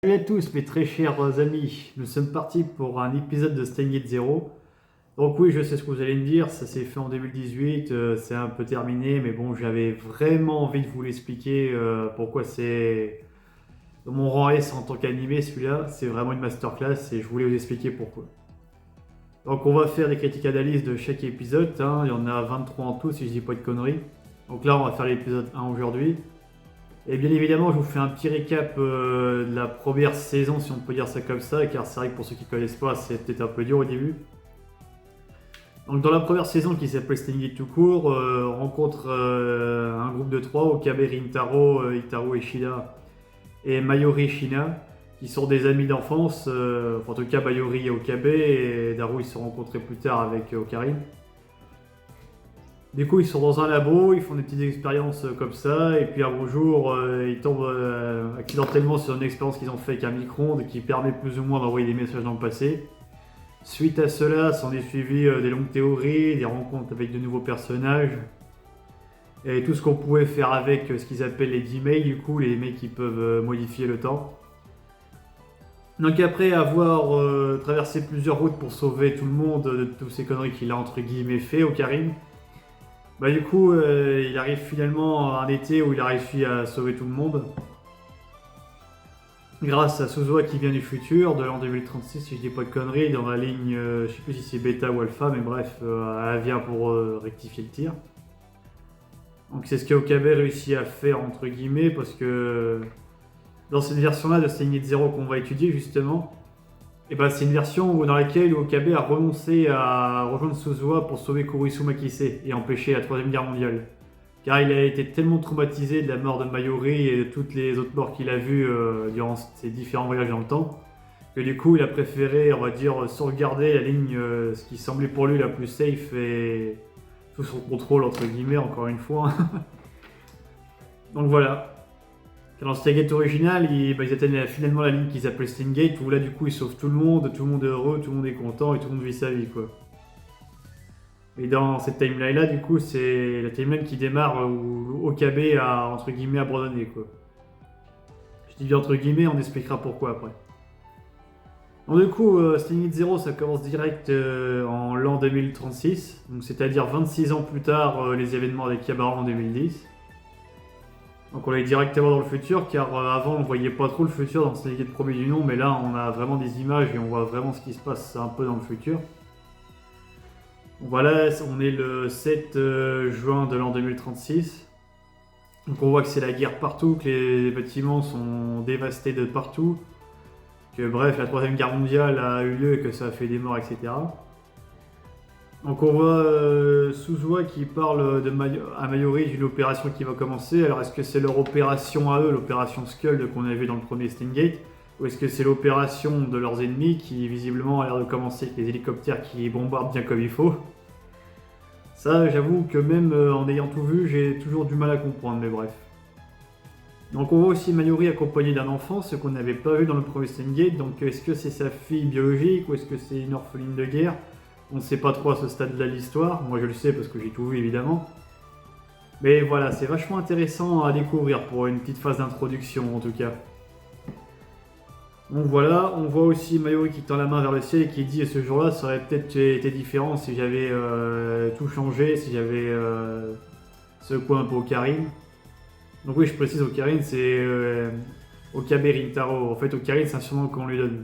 Salut à tous mes très chers amis, nous sommes partis pour un épisode de Steins Gate Zero. Donc oui, je sais ce que vous allez me dire, ça s'est fait en 2018, c'est un peu terminé, mais bon, j'avais vraiment envie de vous l'expliquer pourquoi c'est mon rang S en tant qu'animé celui-là, c'est vraiment une masterclass et je voulais vous expliquer pourquoi. Donc on va faire des critiques analyses de chaque épisode, hein. Il y en a 23 en tout si je dis pas de conneries. Donc là on va faire l'épisode 1 aujourd'hui. Et bien évidemment, je vous fais un petit récap de la première saison, si on peut dire ça comme ça, car c'est vrai que pour ceux qui ne connaissent pas, c'est peut-être un peu dur au début. Donc dans la première saison qui s'appelle Steins Gate tout court, on rencontre un groupe de 3, Okabe, Rintaro, Itaru Ishida et Mayuri Shina, qui sont des amis d'enfance, enfin, en tout cas Mayuri et Okabe, et Daru ils se sont rencontrés plus tard avec Okarin. Du coup, ils sont dans un labo, ils font des petites expériences comme ça, et puis un beau jour, ils tombent accidentellement sur une expérience qu'ils ont fait avec un micro-ondes qui permet plus ou moins d'envoyer des messages dans le passé. Suite à cela, s'en est suivi des longues théories, des rencontres avec de nouveaux personnages, et tout ce qu'on pouvait faire avec ce qu'ils appellent les D-Mails, du coup, les mecs qui peuvent modifier le temps. Donc après avoir traversé plusieurs routes pour sauver tout le monde de toutes ces conneries qu'il a entre guillemets fait au Karim, bah du coup, il arrive finalement un été où il a réussi à sauver tout le monde. Grâce à Suzuha qui vient du futur, de l'an 2036 si je dis pas de conneries, dans la ligne, je sais plus si c'est bêta ou alpha, mais bref, elle vient pour rectifier le tir. Donc c'est ce que Okabe réussit à faire entre guillemets, parce que dans cette version-là de Steins Gate Zero qu'on va étudier justement, et ben c'est une version dans laquelle Okabe a renoncé à rejoindre Suzuha pour sauver Kurisuma Kise et empêcher la Troisième Guerre mondiale. Car il a été tellement traumatisé de la mort de Mayuri et de toutes les autres morts qu'il a vues durant ses différents voyages dans le temps, que du coup il a préféré, on va dire, sauvegarder la ligne, ce qui semblait pour lui la plus safe et sous son contrôle, entre guillemets, encore une fois. Donc voilà. Dans le Stargate original, ils atteignent finalement la ligne qu'ils appellent Steingate, où là du coup ils sauvent tout le monde est heureux, tout le monde est content et tout le monde vit sa vie quoi. Et dans cette timeline là, du coup, c'est la timeline qui démarre où Okabe a entre guillemets abandonné quoi. Je dis bien entre guillemets, on expliquera pourquoi après. Donc du coup, Steins Gate Zero ça commence direct en l'an 2036, donc c'est-à-dire 26 ans plus tard les événements avec Yabara en 2010. Donc on est directement dans le futur, car avant on voyait pas trop le futur dans Steins Gate premier du nom, mais là on a vraiment des images et on voit vraiment ce qui se passe un peu dans le futur. Voilà, on est le 7 juin de l'an 2036. Donc on voit que c'est la guerre partout, que les bâtiments sont dévastés de partout, que bref la troisième guerre mondiale a eu lieu et que ça a fait des morts, etc. Donc on voit Suzuha qui parle à Mayuri d'une opération qui va commencer. Alors est-ce que c'est leur opération à eux, l'opération Skuld qu'on a vu dans le premier Steins Gate, ou est-ce que c'est l'opération de leurs ennemis qui visiblement a l'air de commencer avec les hélicoptères qui bombardent bien comme il faut? Ça j'avoue que même en ayant tout vu, j'ai toujours du mal à comprendre, mais bref. Donc on voit aussi Mayuri accompagné d'un enfant, ce qu'on n'avait pas vu dans le premier Steins Gate. Donc est-ce que c'est sa fille biologique ou est-ce que c'est une orpheline de guerre? On ne sait pas trop à ce stade de l'histoire, moi je le sais parce que j'ai tout vu évidemment. Mais voilà, c'est vachement intéressant à découvrir pour une petite phase d'introduction en tout cas. Donc voilà, on voit aussi Mayuri qui tend la main vers le ciel et qui dit ce jour-là ça aurait peut-être été différent si j'avais tout changé, si j'avais secoué un peu Okarin. Donc oui, je précise, Okarin c'est Okabe Rintaro. En fait, Okarin c'est un surnom qu'on lui donne.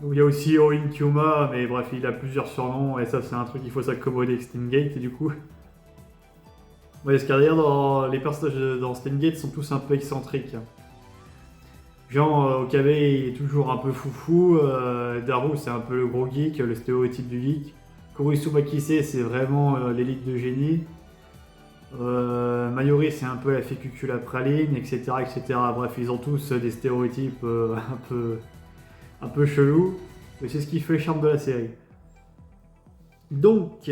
Donc il y a aussi Oin Kyuma, mais bref, il a plusieurs surnoms, et ça c'est un truc qu'il faut s'accommoder avec Steingate, et du coup... Ouais, parce qu'à les personnages dans Steingate sont tous un peu excentriques. Genre, Okabe il est toujours un peu foufou, Daru c'est un peu le gros geek, le stéréotype du geek. Kurisuma Kise c'est vraiment l'élite de génie. Mayuri c'est un peu la fécule à praline, etc., etc. Bref, ils ont tous des stéréotypes un peu chelou, mais c'est ce qui fait le charme de la série. Donc,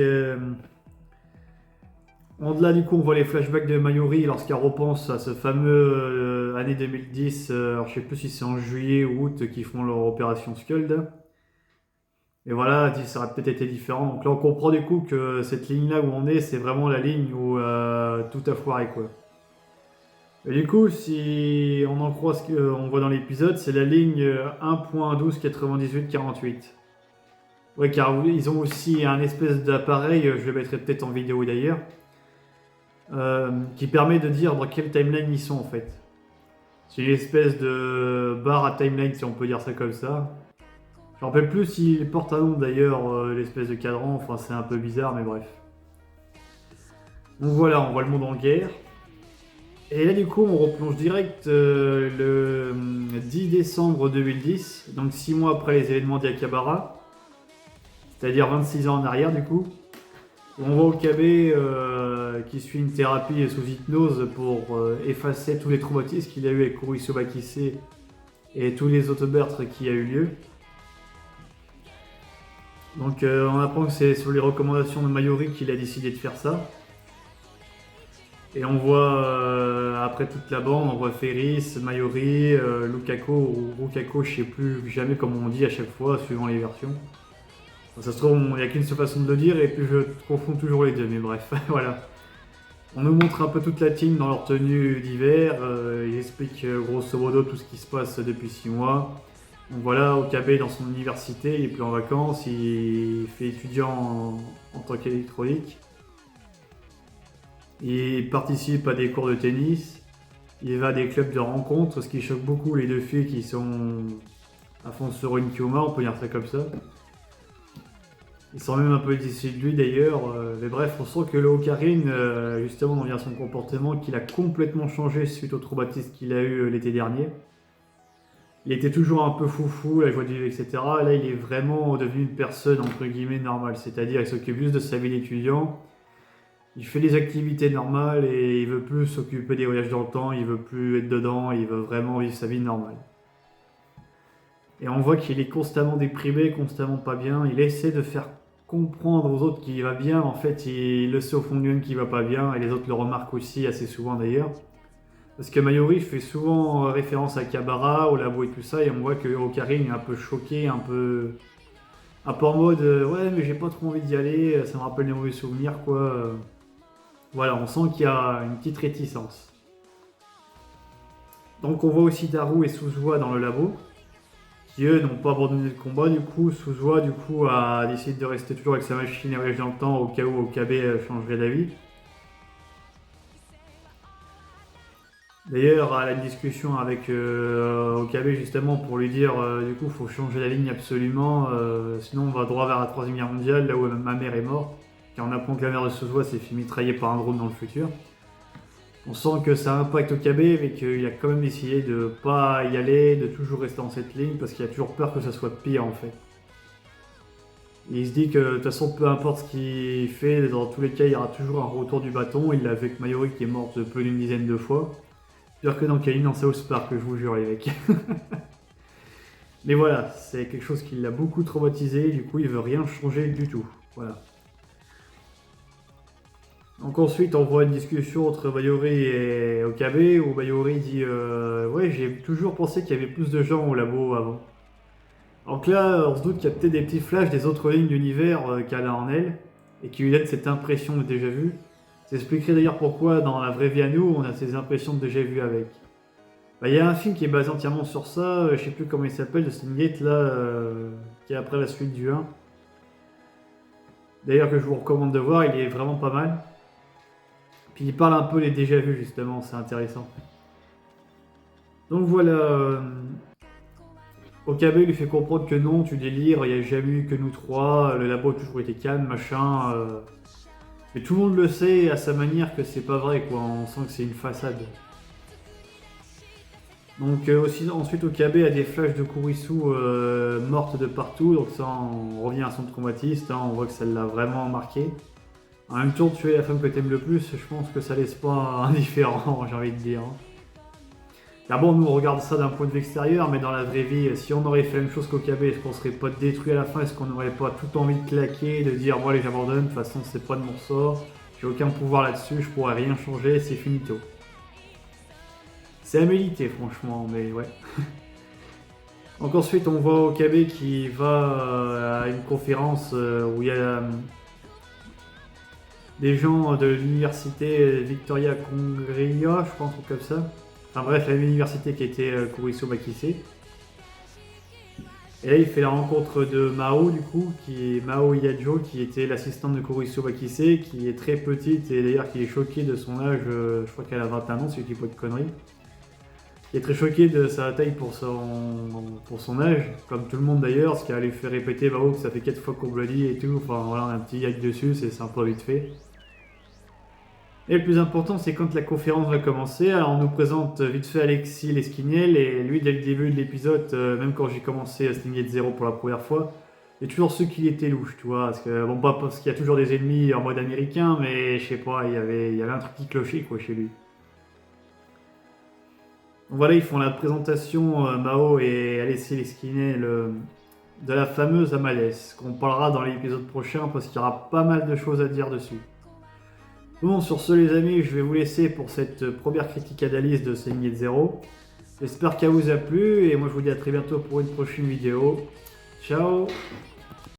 en delà du coup, on voit les flashbacks de Mayuri lorsqu'elle repense à ce fameux année 2010, alors je sais plus si c'est en juillet ou août qu'ils font leur opération Skuld. Et voilà, ça aurait peut-être été différent. Donc là, on comprend du coup que cette ligne-là où on est, c'est vraiment la ligne où tout a foiré quoi. Et du coup, si on en croit ce qu'on voit dans l'épisode, c'est la ligne 1.129848. Ouais, car ils ont aussi un espèce d'appareil, je le mettrai peut-être en vidéo d'ailleurs, qui permet de dire dans quelle timeline ils sont en fait. C'est une espèce de barre à timeline, si on peut dire ça comme ça. Je me rappelle plus s'il porte un nom d'ailleurs, l'espèce de cadran, enfin c'est un peu bizarre, mais bref. Donc voilà, on voit le monde en guerre. Et là du coup on replonge direct le 10 décembre 2010, donc 6 mois après les événements d'Yakabara, c'est-à-dire 26 ans en arrière du coup. On voit Okabe qui suit une thérapie sous hypnose pour effacer tous les traumatismes qu'il a eu avec Kurisu Bakise et tous les autres meurtres qui a eu lieu. Donc on apprend que c'est sur les recommandations de Mayuri qu'il a décidé de faire ça. Et on voit après toute la bande, on voit Ferris, Mayuri, Lukako ou Rukako, je sais plus jamais comment on dit à chaque fois, suivant les versions. Bon, ça se trouve, il n'y a qu'une seule façon de le dire et puis je confonds toujours les deux, mais bref, voilà. On nous montre un peu toute la team dans leur tenue d'hiver, ils expliquent grosso modo tout ce qui se passe depuis 6 mois. Donc voilà, Okabe dans son université, il est plus en vacances, il fait étudiant en tant qu'électronique. Il participe à des cours de tennis, il va à des clubs de rencontres, ce qui choque beaucoup les deux filles qui sont à fond sur une Kyoma, on peut dire ça comme ça. Ils sont même un peu déçus de lui d'ailleurs, mais bref, on sent que le Ocarine, justement, dans son comportement, qu'il a complètement changé suite au traumatisme qu'il a eu l'été dernier. Il était toujours un peu foufou, la joie de vivre, etc. Là, il est vraiment devenu une personne, entre guillemets, normale. C'est-à-dire, il s'occupe juste de sa vie d'étudiant. Il fait des activités normales et il veut plus s'occuper des voyages dans le temps, il veut plus être dedans, il veut vraiment vivre sa vie normale. Et on voit qu'il est constamment déprimé, constamment pas bien. Il essaie de faire comprendre aux autres qu'il va bien. En fait, il le sait au fond de lui-même qu'il va pas bien et les autres le remarquent aussi assez souvent d'ailleurs. Parce que Mayuri fait souvent référence à Kabara, au labo et tout ça, et on voit que Ocarine est un peu choqué, un peu en mode ouais, mais j'ai pas trop envie d'y aller, ça me rappelle des mauvais souvenirs quoi. Voilà, on sent qu'il y a une petite réticence. Donc on voit aussi Daru et Suzuha dans le labo, qui eux n'ont pas abandonné le combat. Du coup, Suzuha du coup a décidé de rester toujours avec sa machine à voyager dans le temps au cas où Okabe changerait d'avis. D'ailleurs, elle a une discussion avec Okabe justement pour lui dire du coup faut changer la ligne absolument, sinon on va droit vers la Troisième Guerre mondiale, là où ma mère est morte. Car on apprend que la mère de Suzuha s'est fait mitrailler par un drone dans le futur. On sent que ça impacte Okabe, mais qu'il a quand même essayé de pas y aller, de toujours rester dans cette ligne, parce qu'il a toujours peur que ça soit pire en fait. Et il se dit que de toute façon, peu importe ce qu'il fait, dans tous les cas, il y aura toujours un retour du bâton. Il l'a vu avec Mayuri qui est morte plus d'une dizaine de fois. Pire que dans Kaline dans South Park, je vous jure les mecs. Mais voilà, c'est quelque chose qui l'a beaucoup traumatisé, du coup il veut rien changer du tout. Voilà. Donc ensuite on voit une discussion entre Mayuri et Okabe où Mayuri dit ouais, j'ai toujours pensé qu'il y avait plus de gens au labo avant. Donc là on se doute qu'il y a peut-être des petits flashs des autres lignes d'univers qu'elle a en elle et qui lui donnent cette impression de déjà vu. Ça expliquerait d'ailleurs pourquoi dans la vraie vie à nous on a ces impressions de déjà vu avec. Bah, y a un film qui est basé entièrement sur ça, je sais plus comment il s'appelle, de Stingate là, qui est après la suite du 1. D'ailleurs que je vous recommande de voir, il est vraiment pas mal. Puis il parle un peu les déjà vus justement, c'est intéressant. Donc voilà, Okabe lui fait comprendre que non, tu délires, il n'y a jamais eu que nous trois, le labo a toujours été calme, machin. Mais tout le monde le sait à sa manière que c'est pas vrai quoi, on sent que c'est une façade. Donc aussi, ensuite Okabe a des flashs de Kurisu morte de partout, donc ça on revient à son traumatisme, hein, on voit que ça l'a vraiment marqué. En même temps, tuer la femme que t'aimes le plus, je pense que ça laisse pas indifférent, j'ai envie de dire. D'abord, nous on regarde ça d'un point de vue extérieur, mais dans la vraie vie, si on aurait fait la même chose qu'Okabe, est-ce qu'on serait pas détruit à la fin? Est-ce qu'on n'aurait pas tout envie de claquer, de dire bon allez j'abandonne, de toute façon c'est pas de mon sort, j'ai aucun pouvoir là-dessus, je pourrais rien changer, c'est finito. C'est à méditer franchement, mais ouais. Donc ensuite on voit Okabe qui va à une conférence où il y a des gens de l'université Victoria Congrega, je crois, un truc comme ça. Enfin bref, la même université qui était Kurisu Bakise. Et là, il fait la rencontre de Mao, du coup, qui est Mao Yajo, qui était l'assistante de Kurisu Bakise, qui est très petite et d'ailleurs qui est choquée de son âge, je crois qu'elle a 21 ans, si je dis pas de conneries. Qui est très choquée de sa taille pour son âge, comme tout le monde d'ailleurs, ce qui a lui fait répéter Mao que ça fait 4 fois qu'on me le dit et tout. Enfin voilà, un petit gag dessus, c'est sympa vite fait. Et le plus important, c'est quand la conférence va commencer. Alors, on nous présente vite fait Alexis Lesquiniel, et lui, dès le début de l'épisode, même quand j'ai commencé à Stingate Zero pour la première fois, il y a toujours ceux qui étaient louches, tu vois. Parce que, bon, pas parce qu'il y a toujours des ennemis en mode américain, mais je sais pas, il y avait un truc qui clochait, quoi, chez lui. Donc voilà, ils font la présentation, Mao et Alexis Lesquiniel, de la fameuse Amales, qu'on parlera dans l'épisode prochain, parce qu'il y aura pas mal de choses à dire dessus. Bon, sur ce les amis, je vais vous laisser pour cette première critique analyse de Seigneur Zero. J'espère qu'elle vous a plu et moi je vous dis à très bientôt pour une prochaine vidéo. Ciao!